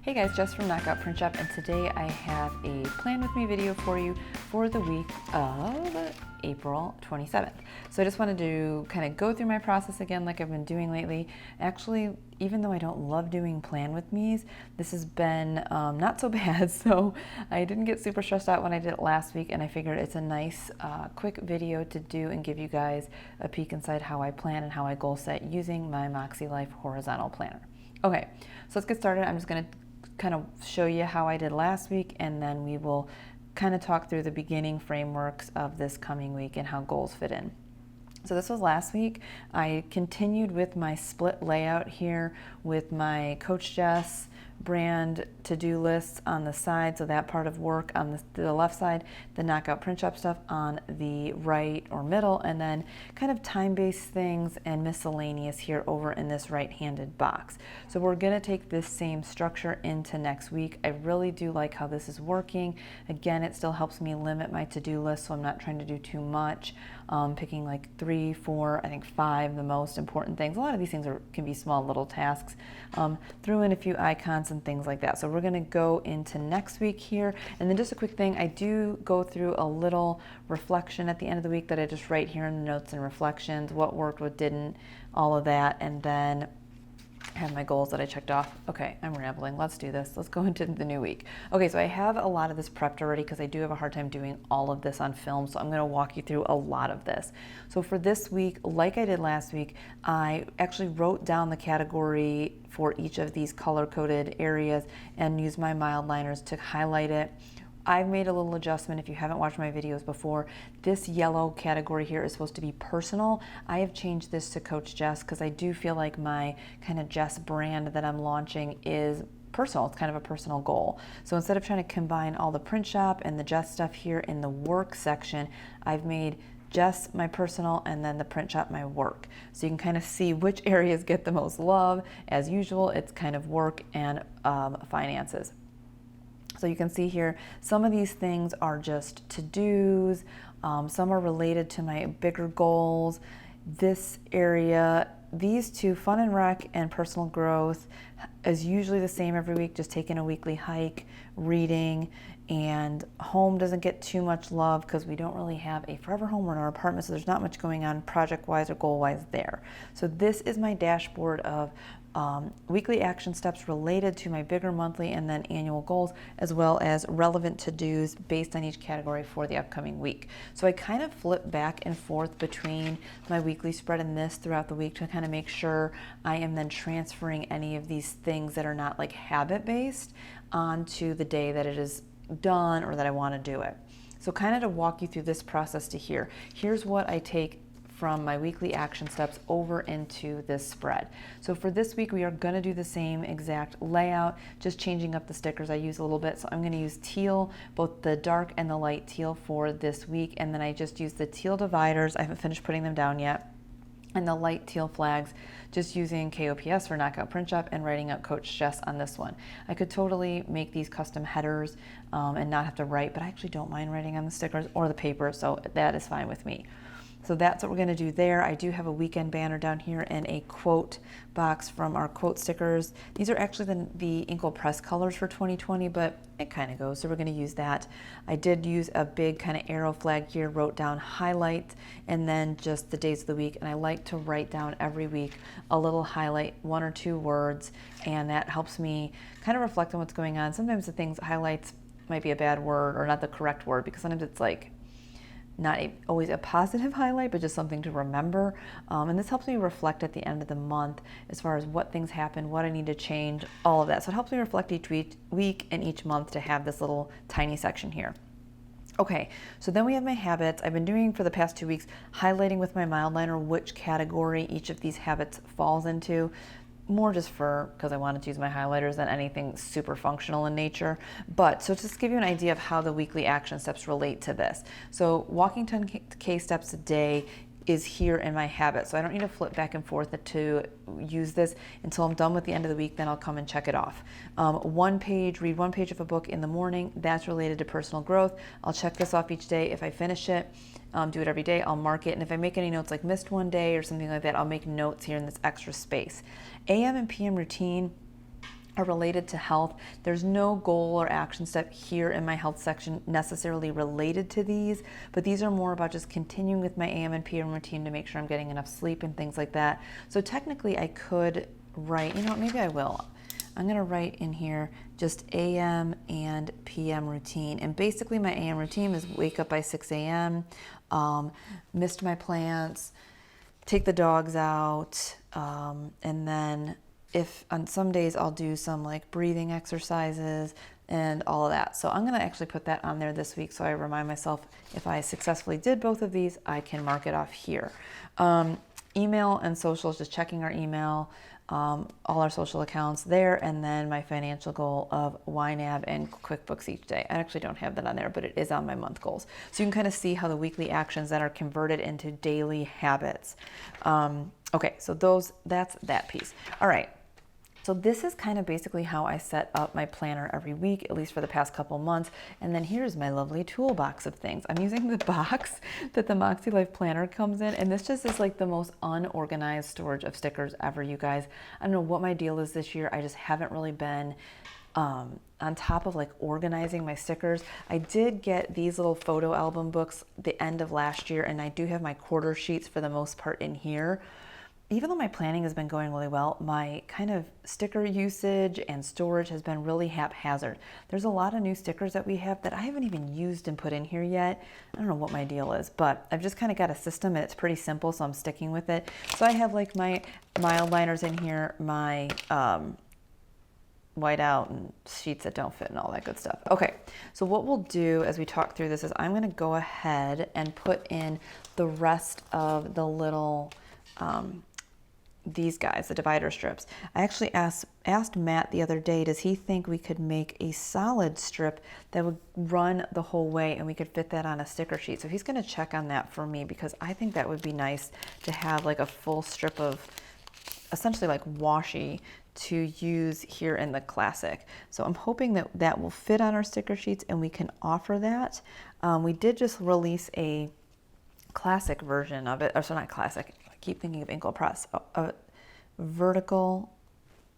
Hey guys, Jess from Knockout Print Shop, and today I have a plan with me video for you for the week of April 27th. So I just wanted to kind of go through my process again like I've been doing lately. Actually, even though I don't love doing plan with me's, this has been not so bad, so I didn't get super stressed out when I did it last week, and I figured it's a nice quick video to do and give you guys a peek inside how I plan and how I goal set using my Makse Life Horizontal Planner. Okay, so let's get started. I'm just going to kind of show you how I did last week, and then we will kind of talk through the beginning frameworks of this coming week and how goals fit in. So this was last week. I continued with my split layout here with my Coach Jess brand to-do lists on the side, so that part of work on the left side, the Knockout Print Shop stuff on the right or middle, and then kind of time-based things and miscellaneous here over in this right-handed box. So we're gonna take this same structure into next week. I really do like how this is working. Again, it still helps me limit my to-do list, so I'm not trying to do too much. Picking like 3, 4, I think 5, the most important things. A lot of these things can be small little tasks. Threw in a few icons and things like that. So we're gonna go into next week here. And then just a quick thing, I do go through a little reflection at the end of the week that I just write here in the notes and reflections, what worked, what didn't, all of that. And then I have my goals that I checked off. Okay, I'm rambling. Let's do this. Let's go into the new week. Okay, so I have a lot of this prepped already because I do have a hard time doing all of this on film. So I'm going to walk you through a lot of this. So for this week, like I did last week, I actually wrote down the category for each of these color-coded areas and used my mild liners to highlight it. I've made a little adjustment. If you haven't watched my videos before, this yellow category here is supposed to be personal. I have changed this to Coach Jess because I do feel like my kind of Jess brand that I'm launching is personal. It's kind of a personal goal. So instead of trying to combine all the print shop and the Jess stuff here in the work section, I've made Jess my personal and then the print shop my work. So you can kind of see which areas get the most love. As usual, it's kind of work and finances. So you can see here, some of these things are just to-dos, some are related to my bigger goals. This area, these two, fun and rec and personal growth, is usually the same every week, just taking a weekly hike, reading, and home doesn't get too much love because we don't really have a forever home or in our apartment, so there's not much going on project-wise or goal-wise there. So this is my dashboard of weekly action steps related to my bigger monthly and then annual goals, as well as relevant to-dos based on each category for the upcoming week. So I kind of flip back and forth between my weekly spread and this throughout the week to kind of make sure I am then transferring any of these things that are not like habit-based onto the day that it is done or that I want to do it. So kind of to walk you through this process to here, here's what I take from my weekly action steps over into this spread. So for this week, we are gonna do the same exact layout, just changing up the stickers I use a little bit. So I'm gonna use teal, both the dark and the light teal for this week. And then I just use the teal dividers. I haven't finished putting them down yet. And the light teal flags, just using KOPS for Knockout Print Shop and writing out Coach Jess on this one. I could totally make these custom headers and not have to write, but I actually don't mind writing on the stickers or the paper, so that is fine with me. So that's what we're going to do there. I do have a weekend banner down here and a quote box from our quote stickers. These are actually the Inkwell Press colors for 2020, but it kind of goes, so we're going to use that. I did use a big kind of arrow flag here, wrote down highlights and then just the days of the week, and I like to write down every week a little highlight, 1 or 2 words, and that helps me kind of reflect on what's going on. Sometimes the things, highlights might be a bad word or not the correct word, because sometimes it's like not always a positive highlight, but just something to remember. And this helps me reflect at the end of the month as far as what things happened, what I need to change, all of that. So it helps me reflect each week and each month to have this little tiny section here. Okay, so then we have my habits. I've been doing for the past 2 weeks, highlighting with my mild liner which category each of these habits falls into. More just because I wanted to use my highlighters than anything super functional in nature. But so just to give you an idea of how the weekly action steps relate to this. So walking 10K steps a day is here in my habit. So I don't need to flip back and forth to use this until I'm done with the end of the week, then I'll come and check it off. Read one page of a book in the morning, that's related to personal growth. I'll check this off each day. If I finish it, do it every day, I'll mark it. And if I make any notes like missed one day or something like that, I'll make notes here in this extra space. AM and PM routine are related to health. There's no goal or action step here in my health section necessarily related to these, but these are more about just continuing with my AM and PM routine to make sure I'm getting enough sleep and things like that. So technically I could write, you know what, maybe I will. I'm gonna write in here just AM and PM routine. And basically my AM routine is wake up by 6 a.m., mist my plants, take the dogs out, and then if on some days I'll do some like breathing exercises and all of that. So I'm gonna actually put that on there this week so I remind myself if I successfully did both of these, I can mark it off here. Email and socials, just checking our email, all our social accounts there, and then my financial goal of YNAB and QuickBooks each day. I actually don't have that on there, but it is on my month goals. So you can kind of see how the weekly actions that are converted into daily habits. Okay, so that's that piece. All right. So this is kind of basically how I set up my planner every week, at least for the past couple months. And then here's my lovely toolbox of things. I'm using the box that the Makse Life Planner comes in, and this just is like the most unorganized storage of stickers ever, you guys. I don't know what my deal is this year. I just haven't really been on top of like organizing my stickers. I did get these little photo album books the end of last year, and I do have my quarter sheets for the most part in here. Even though my planning has been going really well, my kind of sticker usage and storage has been really haphazard. There's a lot of new stickers that we have that I haven't even used and put in here yet. I don't know what my deal is, but I've just kind of got a system and it's pretty simple, so I'm sticking with it. So I have like my mild liners in here, my whiteout and sheets that don't fit and all that good stuff. Okay, so what we'll do as we talk through this is I'm gonna go ahead and put in the rest of the little these guys, the divider strips. I actually asked Matt the other day, does he think we could make a solid strip that would run the whole way and we could fit that on a sticker sheet? So he's gonna check on that for me because I think that would be nice to have like a full strip of essentially like washi to use here in the Classic. So I'm hoping that that will fit on our sticker sheets and we can offer that. We did just release a Classic version of it, or so not Classic, I keep thinking of Inkwell Press, vertical,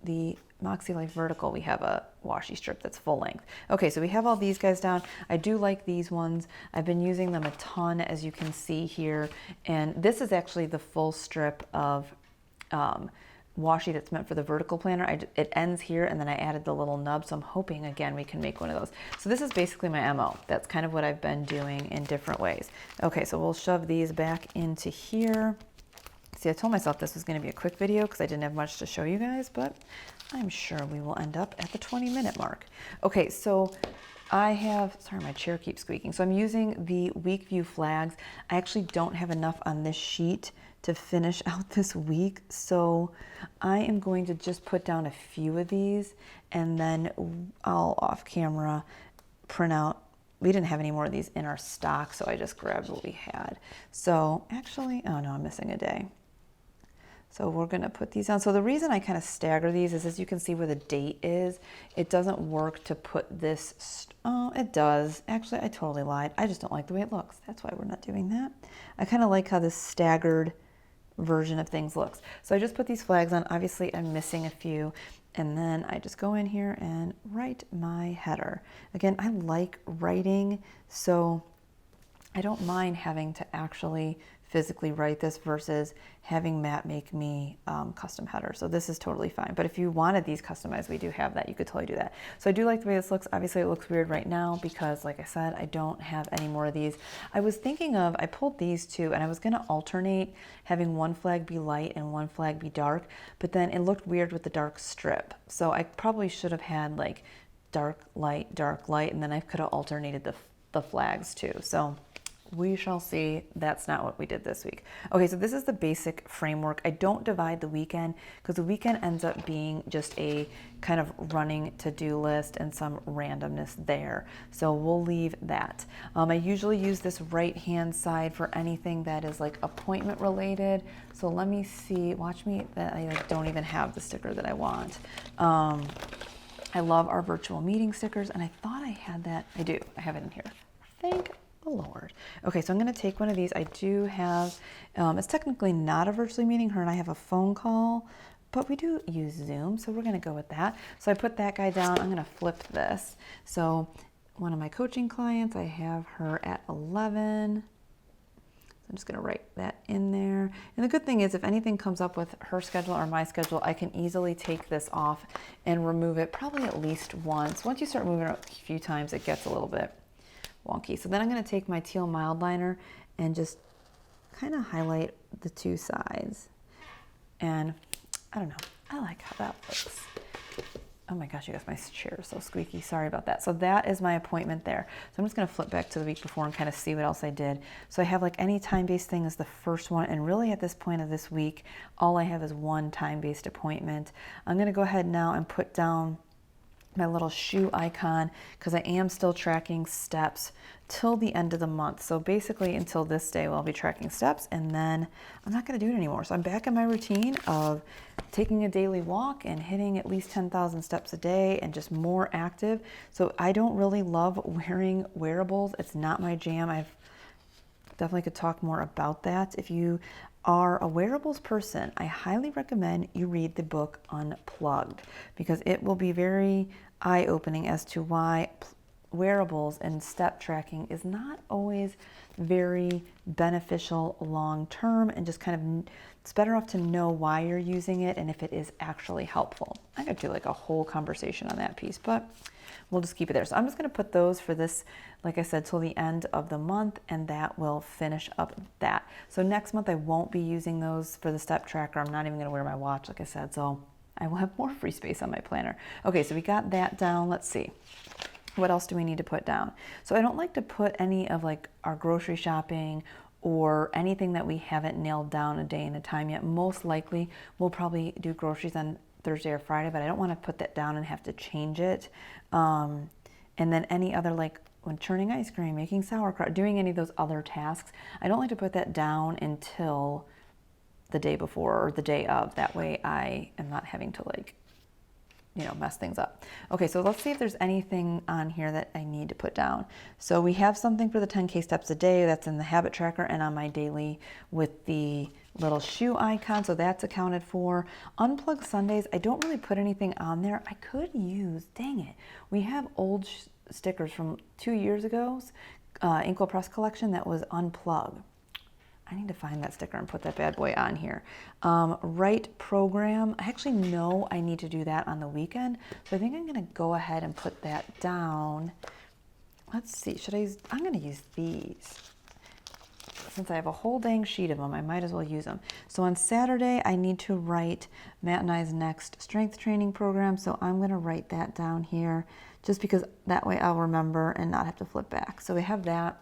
the Makse Life Vertical, we have a washi strip that's full length. Okay, so we have all these guys down. I do like these ones. I've been using them a ton, as you can see here, and this is actually the full strip of washi that's meant for the vertical planner. It ends here and then I added the little nub, so I'm hoping again we can make one of those. So this is basically my MO. That's kind of what I've been doing in different ways. Okay, so we'll shove these back into here. See, I told myself this was going to be a quick video because I didn't have much to show you guys, but I'm sure we will end up at the 20-minute mark. Okay, so I have, sorry, my chair keeps squeaking. So I'm using the week view flags. I actually don't have enough on this sheet to finish out this week, so I am going to just put down a few of these and then I'll off camera print out. We didn't have any more of these in our stock, so I just grabbed what we had. So actually, oh no, I'm missing a day. So we're gonna put these on. So the reason I kind of stagger these is, as you can see where the date is, it doesn't work to put this, oh, it does. Actually, I totally lied. I just don't like the way it looks. That's why we're not doing that. I kind of like how this staggered version of things looks. So I just put these flags on. Obviously, I'm missing a few. And then I just go in here and write my header. Again, I like writing, so I don't mind having to actually physically write this versus having Matt make me custom headers. So this is totally fine. But if you wanted these customized, we do have that. You could totally do that. So I do like the way this looks. Obviously, it looks weird right now because, like I said, I don't have any more of these. I was thinking of, I pulled these two and I was gonna alternate having one flag be light and one flag be dark, but then it looked weird with the dark strip. So I probably should have had like dark, light, and then I could have alternated the flags too. So we shall see. That's not what we did this week. Okay, so this is the basic framework. I don't divide the weekend because the weekend ends up being just a kind of running to-do list and some randomness there. So we'll leave that. I usually use this right-hand side for anything that is like appointment related. So let me see, watch me, that I don't even have the sticker that I want. I love our virtual meeting stickers and I thought I had that. I do, I have it in here. Thank Lord. Okay, so I'm going to take one of these. I do have, it's technically not a virtual meeting. Her and I have a phone call, but we do use Zoom, so we're going to go with that. So I put that guy down. I'm going to flip this. So one of my coaching clients, I have her at 11. I'm just going to write that in there. And the good thing is if anything comes up with her schedule or my schedule, I can easily take this off and remove it probably at least once. Once you start moving it a few times, it gets a little bit wonky. So then I'm going to take my teal mild liner and just kind of highlight the two sides. And I don't know, I like how that looks. Oh my gosh, you guys, my chair is so squeaky. Sorry about that. So that is my appointment there. So I'm just going to flip back to the week before and kind of see what else I did. So I have like any time-based thing is the first one. And really at this point of this week, all I have is one time-based appointment. I'm going to go ahead now and put down my little shoe icon because I am still tracking steps till the end of the month. So basically until this day, I'll be tracking steps and then I'm not going to do it anymore. So I'm back in my routine of taking a daily walk and hitting at least 10,000 steps a day and just more active. So I don't really love wearing wearables. It's not my jam. I've definitely could talk more about that. If you are a wearables person, I highly recommend you read the book Unplugged because it will be very eye-opening as to why wearables and step tracking is not always very beneficial long-term and just kind of it's better off to know why you're using it and if it is actually helpful. I could do like a whole conversation on that piece, but we'll just keep it there. So I'm just going to put those for this, like I said, till the end of the month, and that will finish up that. So next month I won't be using those for the step tracker. I'm not even going to wear my watch, like I said, so I will have more free space on my planner. Okay, so we got that down. Let's see. What else do we need to put down? So I don't like to put any of like our grocery shopping or anything that we haven't nailed down a day and a time yet. Most likely we'll probably do groceries on Thursday or Friday, but I don't want to put that down and have to change it. And then any other, like when churning ice cream, making sauerkraut, doing any of those other tasks, I don't like to put that down until the day before or the day of. That way I am not having to like, you know, mess things up. Okay, so let's see if there's anything on here that I need to put down. So we have something for the 10K steps a day. That's in the habit tracker and on my daily with the little shoe icon. So that's accounted for. Unplug Sundays, I don't really put anything on there. I could use, dang it, we have old stickers from 2 years ago's Inkwell Press collection that was unplug. I need to find that sticker and put that bad boy on here. Write program. I actually know I need to do that on the weekend. So I think I'm going to go ahead and put that down. Let's see. Should I use? I'm going to use these. Since I have a whole dang sheet of them, I might as well use them. So on Saturday, I need to write Matt and I's next strength training program. So I'm going to write that down here just because that way I'll remember and not have to flip back. So we have that.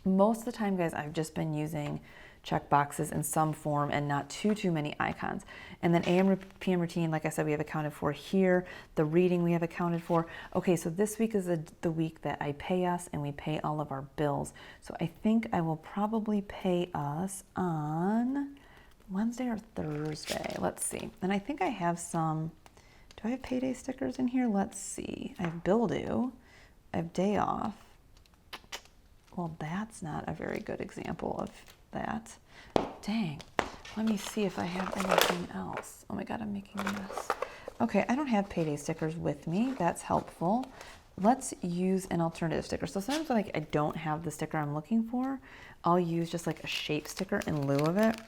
Most of the time, guys, I've just been using check boxes in some form and not too many icons. And then AM, PM routine, like I said, we have accounted for here. The reading we have accounted for. Okay, so this week is the week that I pay us and we pay all of our bills. So I think I will probably pay us on Wednesday or Thursday. Let's see. And I think I have some, do I have payday stickers in here? Let's see. I have bill due. I have day off. Well, that's not a very good example of that. Dang. Let me see if I have anything else. Oh my God, I'm making a mess. Okay, I don't have payday stickers with me. That's helpful. Let's use an alternative sticker. So sometimes like I don't have the sticker I'm looking for, I'll use just like a shape sticker in lieu of it.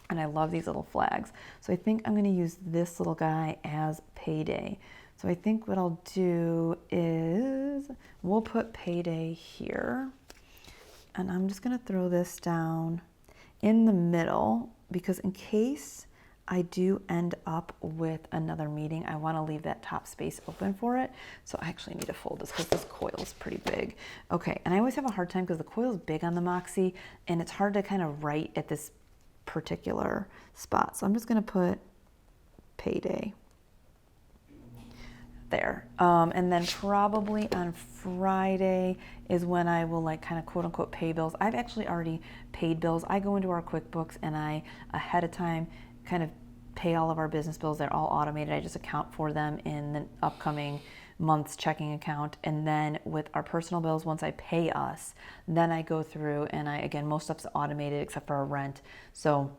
And I love these little flags. So I think I'm going to use this little guy as payday. So I think what I'll do is we'll put payday here. And I'm just going to throw this down in the middle because in case I do end up with another meeting, I want to leave that top space open for it. So I actually need to fold this because this coil is pretty big. Okay, and I always have a hard time because the coil is big on the Makse and it's hard to kind of write at this particular spot. So I'm just going to put payday there. And then probably on Friday is when I will like kind of quote unquote pay bills. I've actually already paid bills. I go into our QuickBooks and I ahead of time kind of pay all of our business bills. They're all automated. I just account for them in the upcoming month's checking account. And then with our personal bills, once I pay us, then I go through and again, most stuff's automated except for our rent. So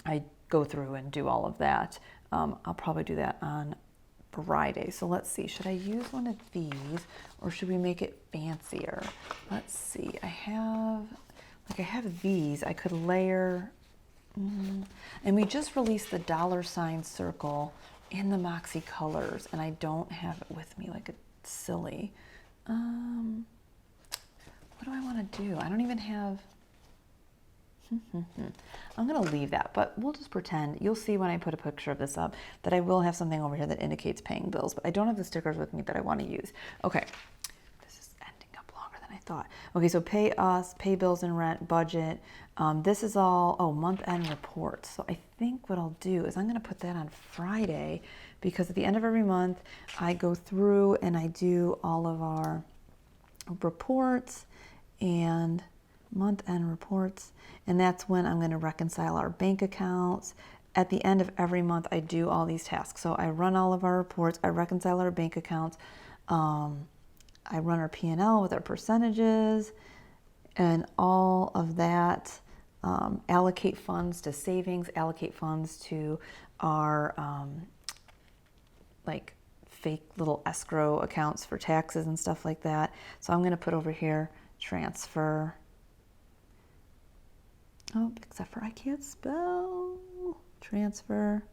I go through and do all of that. I'll probably do that on Friday. So let's see, should I use one of these or should we make it fancier? Let's see, I have these, I could layer, and we just released the $ circle in the Makse colors and I don't have it with me, like it's silly. What do I want to do? I don't even have, I'm going to leave that, but we'll just pretend. You'll see when I put a picture of this up that I will have something over here that indicates paying bills, but I don't have the stickers with me that I want to use. Okay, this is ending up longer than I thought. Okay, so pay us, pay bills and rent, budget. This is all, month-end reports. So I think what I'll do is I'm going to put that on Friday because at the end of every month, I go through and I do all of our reports and month-end reports, and that's when I'm going to reconcile our bank accounts. At the end of every month, I do all these tasks. So I run all of our reports, I reconcile our bank accounts, I run our P&L with our percentages and all of that, allocate funds to savings, allocate funds to our like fake little escrow accounts for taxes and stuff like that. So I'm going to put over here transfer. Oh, except for I can't spell. Transfer.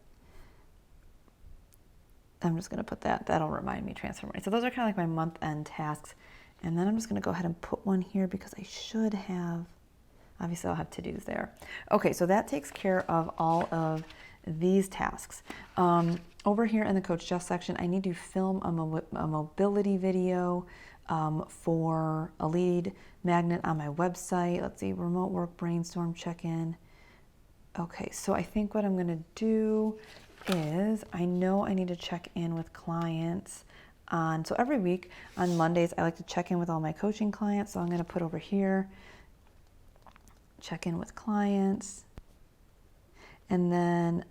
I'm just going to put that. That'll remind me, transfer money. So those are kind of like my month-end tasks. And then I'm just going to go ahead and put one here because I should have, obviously I'll have to-dos there. Okay, so that takes care of all of these tasks. Over here in the Coach Jess section, I need to film a mobility video for a lead magnet on my website. Let's see, remote work brainstorm check-in. Okay, so I think what I'm going to do is I know I need to check in with clients on, so every week on Mondays, I like to check in with all my coaching clients. So I'm going to put over here, check in with clients. And then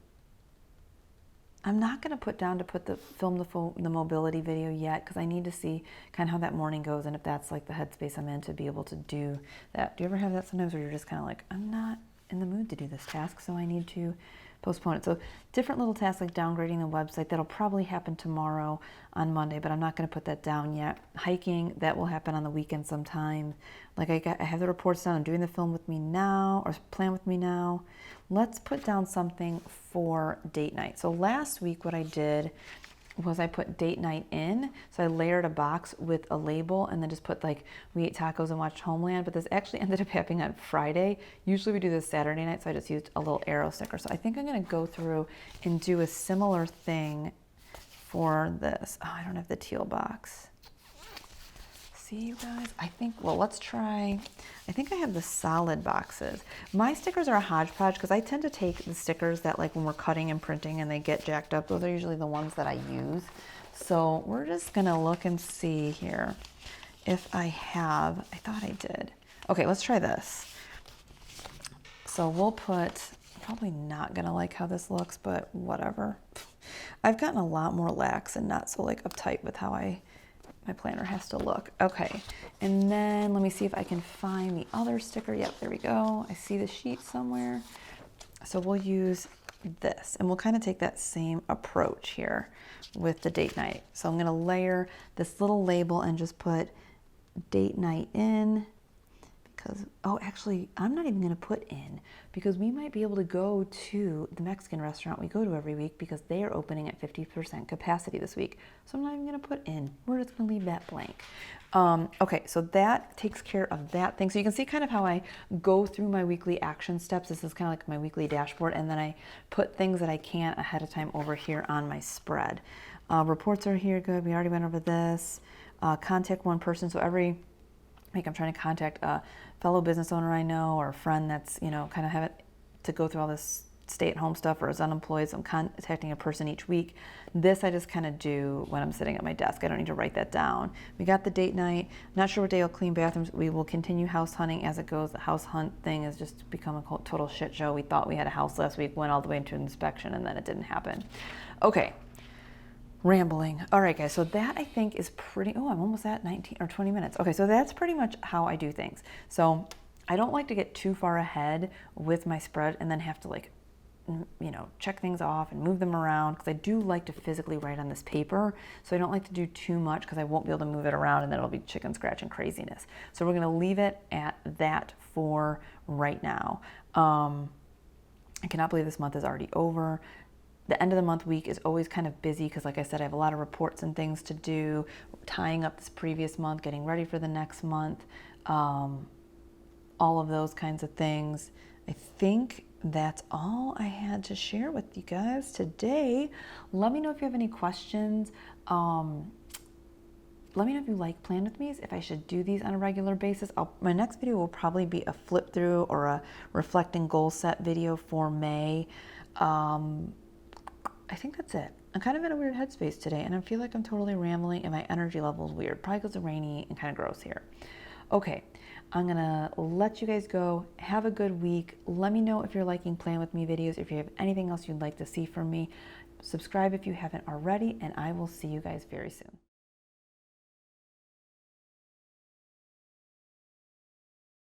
I'm not going to put down to film the mobility video yet because I need to see kind of how that morning goes and if that's like the headspace I'm in to be able to do that. Do you ever have that sometimes where you're just kind of like, I'm not in the mood to do this task, so I need to postpone it? So different little tasks like downgrading the website, that'll probably happen tomorrow on Monday, but I'm not going to put that down yet. Hiking, that will happen on the weekend sometime. Like I have the reports down. I'm doing the film with me now, or plan with me now. Let's put down something for date night. So last week what I did was I put date night in. So I layered a box with a label and then just put like, we ate tacos and watched Homeland, but this actually ended up happening on Friday. Usually we do this Saturday night, so I just used a little arrow sticker. So I think I'm gonna go through and do a similar thing for this. Oh, I don't have the teal box. See, you guys, I think, well, let's try, I think I have the solid boxes. My stickers are a hodgepodge because I tend to take the stickers that like when we're cutting and printing and they get jacked up, those are usually the ones that I use. So we're just gonna look and see here if I have, I thought I did. Okay, let's try this. So we'll put, probably not gonna like how this looks, but whatever. I've gotten a lot more lax and not so like uptight with how my planner has to look. Okay, and then let me see if I can find the other sticker. Yep, there we go. I see the sheet somewhere. So we'll use this and we'll kind of take that same approach here with the date night. So I'm gonna layer this little label and just put date night in because, oh, actually, I'm not even gonna put in because we might be able to go to the Mexican restaurant we go to every week because they are opening at 50% capacity this week. So I'm not even gonna put in, we're just gonna leave that blank. Okay, so that takes care of that thing. So you can see kind of how I go through my weekly action steps. This is kind of like my weekly dashboard, and then I put things that I can't ahead of time over here on my spread. Reports are here, good, we already went over this. Contact one person, so every week I'm trying to contact a fellow business owner I know or a friend that's, you know, kind of have it to go through all this stay-at-home stuff or is unemployed, so I'm contacting a person each week. This I just kind of do when I'm sitting at my desk. I don't need to write that down. We got the date night. Not sure what day I'll clean bathrooms. We will continue house hunting as it goes. The house hunt thing has just become a total shit show. We thought we had a house last week, went all the way into inspection, and then it didn't happen. Okay, rambling. All right, guys, so that I think is pretty, oh, I'm almost at 19 or 20 minutes. Okay, so that's pretty much how I do things. So I don't like to get too far ahead with my spread and then have to like you know, check things off and move them around, because I do like to physically write on this paper. So I don't like to do too much because I won't be able to move it around and then it'll be chicken scratch and craziness. So we're going to leave it at that for right now. I cannot believe this month is already over. The end of the month week is always kind of busy because, like I said, I have a lot of reports and things to do, tying up this previous month, getting ready for the next month, all of those kinds of things. I think that's all I had to share with you guys today. Let me know if you have any questions. Let me know if you like Plan With Me's, if I should do these on a regular basis. My next video will probably be a flip through or a reflecting goal set video for May. I think that's it. I'm kind of in a weird headspace today, and I feel like I'm totally rambling, and my energy level is weird. Probably because it's rainy and kind of gross here. Okay, I'm going to let you guys go. Have a good week. Let me know if you're liking Plan With Me videos, if you have anything else you'd like to see from me. Subscribe if you haven't already, and I will see you guys very soon.